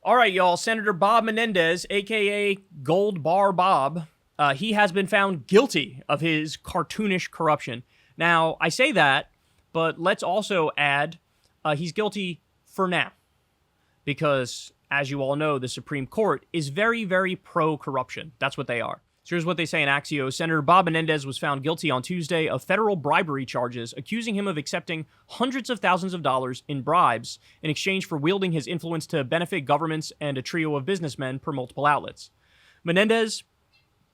All right, y'all. Senator Bob Menendez, a.k.a. Gold Bar Bob, he has been found guilty of his cartoonish corruption. Now, I say that, but let's also add he's guilty for now. Because, as you all know, the Supreme Court is very, very pro-corruption. That's what they are. So here's what they say in Axios. Senator Bob Menendez was found guilty on Tuesday of federal bribery charges, accusing him of accepting hundreds of thousands of dollars in bribes in exchange for wielding his influence to benefit governments and a trio of businessmen per multiple outlets. Menendez,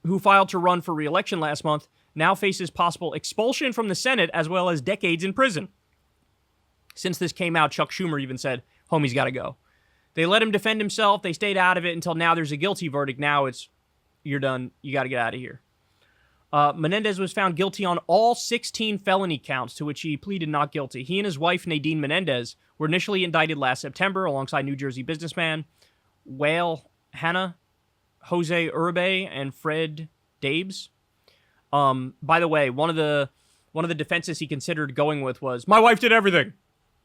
who filed to run for re-election last month, now faces possible expulsion from the Senate as well as decades in prison. Since this came out, Chuck Schumer even said, homie's got to go. They let him defend himself. They stayed out of it until now there's a guilty verdict. Now it's, you're done. You got to get out of here. Menendez was found guilty on all 16 felony counts to which he pleaded not guilty. He and his wife, Nadine Menendez, were initially indicted last September alongside New Jersey businessman Wael Hannah, Jose Uribe, and Fred Dabes. By the way, one of the defenses he considered going with was, my wife did everything.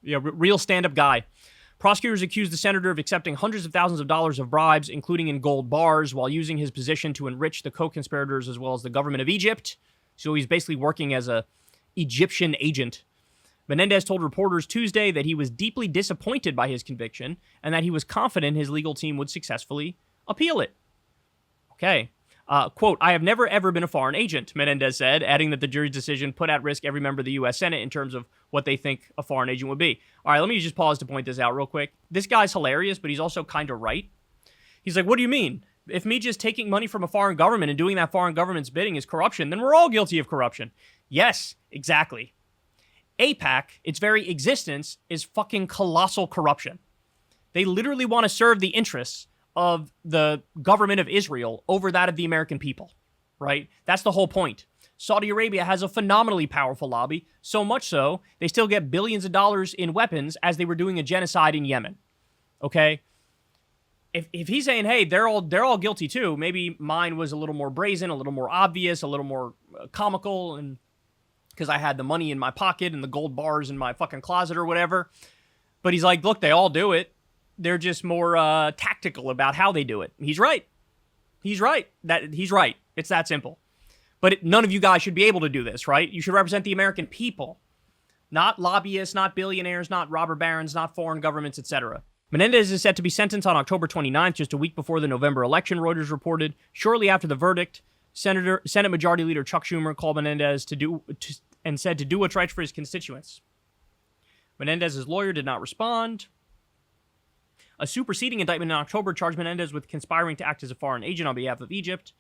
Yeah, real stand-up guy. Prosecutors accused the senator of accepting hundreds of thousands of dollars of bribes, including in gold bars, while using his position to enrich the co-conspirators as well as the government of Egypt. So he's basically working as a Egyptian agent. Menendez told reporters Tuesday that he was deeply disappointed by his conviction and that he was confident his legal team would successfully appeal it. Okay. Quote, I have never ever been a foreign agent, Menendez said, adding that the jury's decision put at risk every member of the U.S. Senate in terms of what they think a foreign agent would be. All right, let me just pause to point this out real quick. This guy's hilarious, but he's also kind of right. He's like, what do you mean? If me just taking money from a foreign government and doing that foreign government's bidding is corruption, then we're all guilty of corruption. Yes, exactly. AIPAC, its very existence, is fucking colossal corruption. They literally want to serve the interests of the government of Israel over that of the American people, right? That's the whole point. Saudi Arabia has a phenomenally powerful lobby, so much so, they still get billions of dollars in weapons as they were doing a genocide in Yemen, okay? If he's saying, hey, they're all guilty too, maybe mine was a little more brazen, a little more obvious, a little more comical, and because I had the money in my pocket and the gold bars in my fucking closet or whatever. But he's like, look, they all do it. They're just more tactical about how they do it. He's right. He's right. He's right. It's that simple. But none of you guys should be able to do this, right? You should represent the American people, not lobbyists, not billionaires, not robber barons, not foreign governments, etc. Menendez is set to be sentenced on October 29th, just a week before the November election, Reuters reported. Shortly after the verdict, Senate Majority Leader Chuck Schumer called Menendez and said to do what's right for his constituents. Menendez's lawyer did not respond. A superseding indictment in October charged Menendez with conspiring to act as a foreign agent on behalf of Egypt.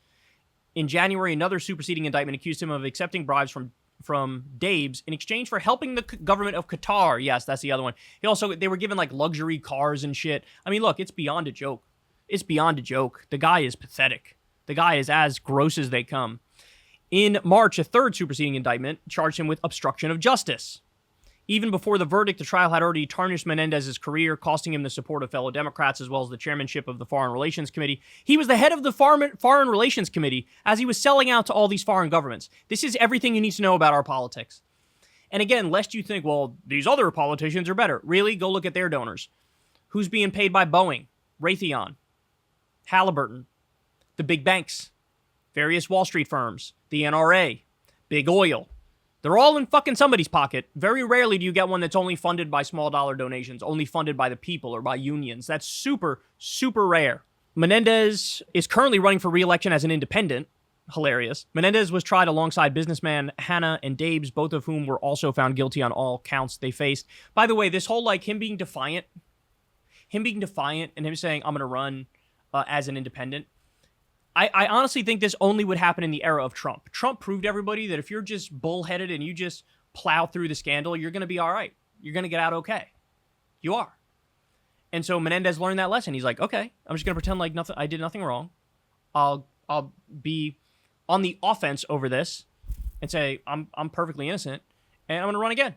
In January, another superseding indictment accused him of accepting bribes from Dabes in exchange for helping the government of Qatar. Yes, that's the other one. They were given like luxury cars and shit. I mean, look, it's beyond a joke. It's beyond a joke. The guy is pathetic. The guy is as gross as they come. In March, a third superseding indictment charged him with obstruction of justice. Even before the verdict, the trial had already tarnished Menendez's career, costing him the support of fellow Democrats as well as the chairmanship of the Foreign Relations Committee. He was the head of the Foreign Relations Committee as he was selling out to all these foreign governments. This is everything you need to know about our politics. And again, lest you think, well, these other politicians are better. Really? Go look at their donors. Who's being paid by Boeing, Raytheon, Halliburton, the big banks, various Wall Street firms, the NRA, big oil. They're all in fucking somebody's pocket. Very rarely do you get one that's only funded by small dollar donations, only funded by the people or by unions. That's super, super rare. Menendez is currently running for re-election as an independent. Hilarious. Menendez was tried alongside businessman Hannah and Dabes, both of whom were also found guilty on all counts they faced. By the way, this whole him being defiant and him saying, I'm going to run as an independent, I honestly think this only would happen in the era of Trump. Trump proved to everybody that if you're just bullheaded and you just plow through the scandal, you're going to be all right. You're going to get out okay. You are. And so Menendez learned that lesson. He's like, okay, I'm just going to pretend like I did nothing wrong. I'll be on the offense over this and say I'm perfectly innocent, and I'm going to run again.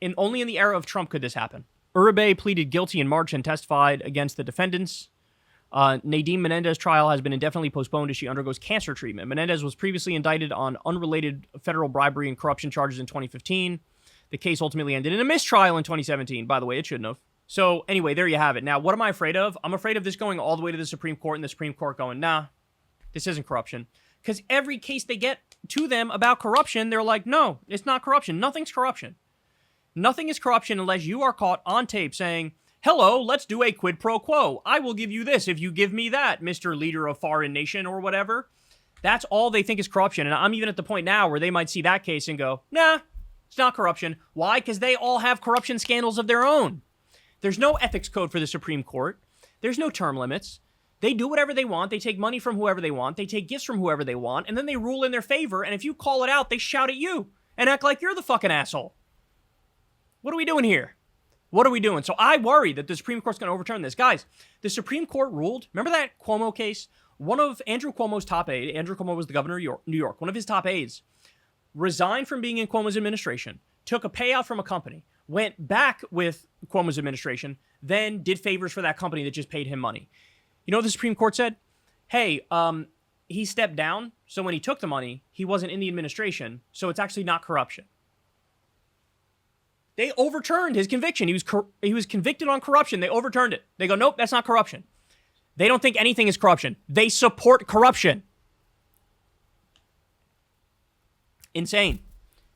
And only in the era of Trump could this happen. Uribe pleaded guilty in March and testified against the defendants. Nadine Menendez's trial has been indefinitely postponed as she undergoes cancer treatment. Menendez was previously indicted on unrelated federal bribery and corruption charges in 2015. The case ultimately ended in a mistrial in 2017. By the way, it shouldn't have. So anyway, there you have it. Now, what am I afraid of? I'm afraid of this going all the way to the Supreme Court and the Supreme Court going, nah, this isn't corruption. Because every case they get to them about corruption, they're like, no, it's not corruption. Nothing's corruption. Nothing is corruption unless you are caught on tape saying, hello, let's do a quid pro quo. I will give you this if you give me that, Mr. Leader of Foreign Nation or whatever. That's all they think is corruption. And I'm even at the point now where they might see that case and go, nah, it's not corruption. Why? Because they all have corruption scandals of their own. There's no ethics code for the Supreme Court. There's no term limits. They do whatever they want. They take money from whoever they want. They take gifts from whoever they want. And then they rule in their favor. And if you call it out, they shout at you and act like you're the fucking asshole. What are we doing here? What are we doing? So I worry that the Supreme Court's going to overturn this. Guys, the Supreme Court ruled, remember that Cuomo case? One of Andrew Cuomo's top aides, Andrew Cuomo was the governor of New York, one of his top aides, resigned from being in Cuomo's administration, took a payout from a company, went back with Cuomo's administration, then did favors for that company that just paid him money. You know what the Supreme Court said? Hey, he stepped down, so when he took the money, he wasn't in the administration, so it's actually not corruption. They overturned his conviction. He was convicted on corruption. They overturned it. They go, nope, that's not corruption. They don't think anything is corruption. They support corruption. Insane.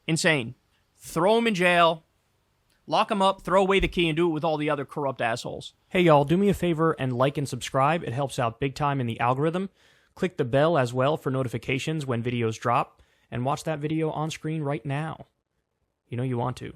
Insane. Throw him in jail. Lock him up, throw away the key, and do it with all the other corrupt assholes. Hey, y'all, do me a favor and like and subscribe. It helps out big time in the algorithm. Click the bell as well for notifications when videos drop. And watch that video on screen right now. You know you want to.